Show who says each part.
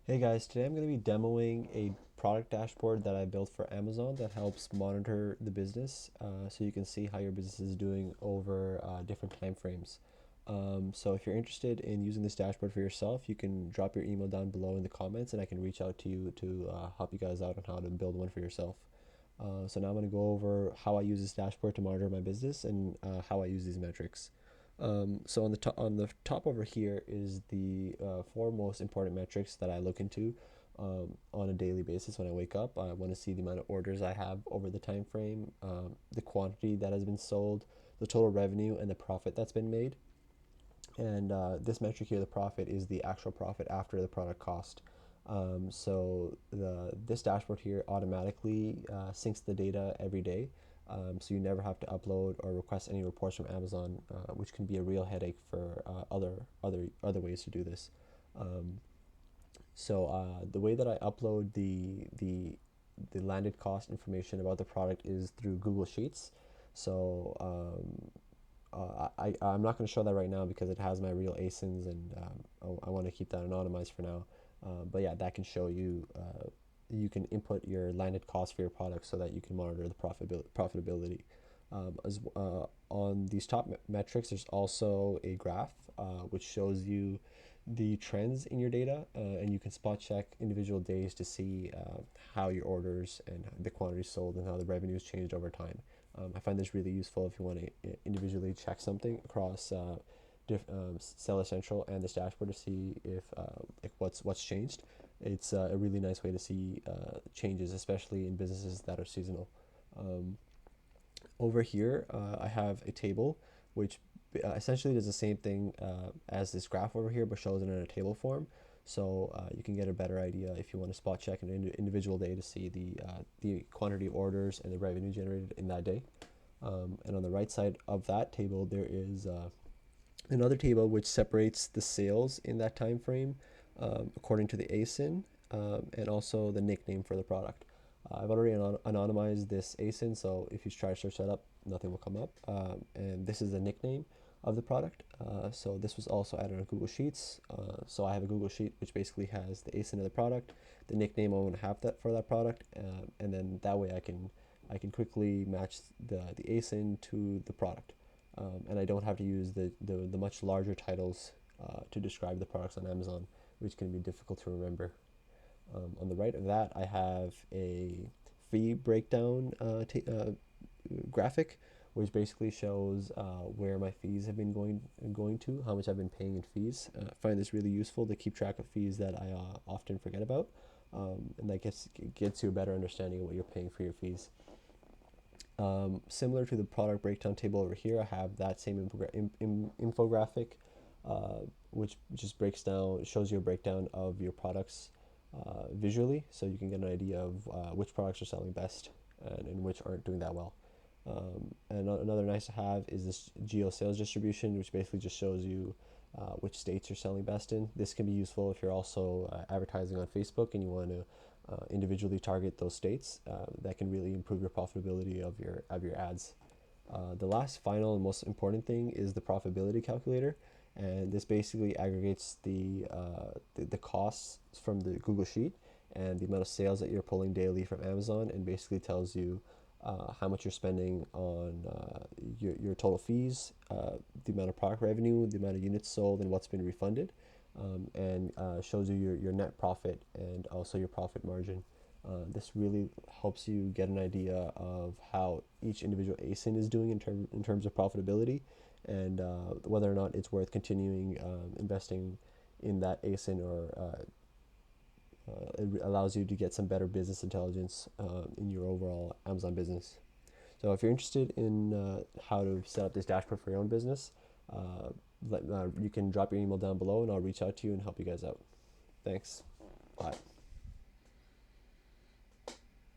Speaker 1: Hey guys, today I'm going to be demoing a product dashboard that I built for Amazon that helps monitor the business so you can see how your business is doing over different time frames. So if you're interested in using this dashboard for yourself, you can drop your email down below in the comments and I can reach out to you to help you guys out on how to build one for yourself. So now I'm going to go over how I use this dashboard to monitor my business and how I use these metrics. So on the top over here is the four most important metrics that I look into on a daily basis when I wake up. I want to see the amount of orders I have over the time frame, the quantity that has been sold, the total revenue, and the profit that's been made. And this metric here, the profit, is the actual profit after the product cost. This dashboard here automatically syncs the data every day, so you never have to upload or request any reports from Amazon, which can be a real headache for other ways to do this. Um, the way that I upload the landed cost information about the product is through Google Sheets. So I'm not going to show that right now because it has my real ASINs and I want to keep that anonymized for now. But yeah, that can show you, you can input your landed cost for your product so that you can monitor the profitability. On these top metrics, there's also a graph which shows you the trends in your data, and you can spot check individual days to see how your orders and the quantity sold and how the revenues changed over time. I find this really useful if you want to individually check something across Seller Central and this dashboard to see if what's changed. It's a really nice way to see changes, especially in businesses that are seasonal. Um, Over here, I have a table which essentially does the same thing as this graph over here, but shows it in a table form. So you can get a better idea if you want to spot check an individual day to see the quantity of orders and the revenue generated in that day. And on the right side of that table, there is another table which separates the sales in that time frame according to the ASIN and also the nickname for the product. I've already anonymized this ASIN, so if you try to search that up, nothing will come up. And this is the nickname of the product. So this was also added on Google Sheets. So I have a Google Sheet which basically has the ASIN of the product, the nickname I want to have that for that product, and then that way I can quickly match the ASIN to the product. And I don't have to use the much larger titles to describe the products on Amazon, which can be difficult to remember. On the right of that, I have a fee breakdown graphic, which basically shows where my fees have been going to, how much I've been paying in fees. I find this really useful to keep track of fees that I often forget about, and that gets you a better understanding of what you're paying for your fees. Similar to the product breakdown table over here, I have that same infographic, which just shows you a breakdown of your products visually, so you can get an idea of which products are selling best and which aren't doing that well. And another nice to have is this geo sales distribution, which basically just shows you which states you're selling best in. This can be useful if you're also advertising on Facebook and you want to individually target those states. That can really improve your profitability of your ads. The last, final, and most important thing is the profitability calculator, and this basically aggregates the costs from the Google Sheet and the amount of sales that you're pulling daily from Amazon, and basically tells you how much you're spending on your total fees, the amount of product revenue, the amount of units sold, and what's been refunded, and shows you your net profit and also your profit margin. This really helps you get an idea of how each individual ASIN is doing in terms of profitability, and whether or not it's worth continuing investing in that ASIN, or it allows you to get some better business intelligence in your overall Amazon business. So if you're interested in how to set up this dashboard for your own business, you can drop your email down below and I'll reach out to you and help you guys out. Thanks. Bye.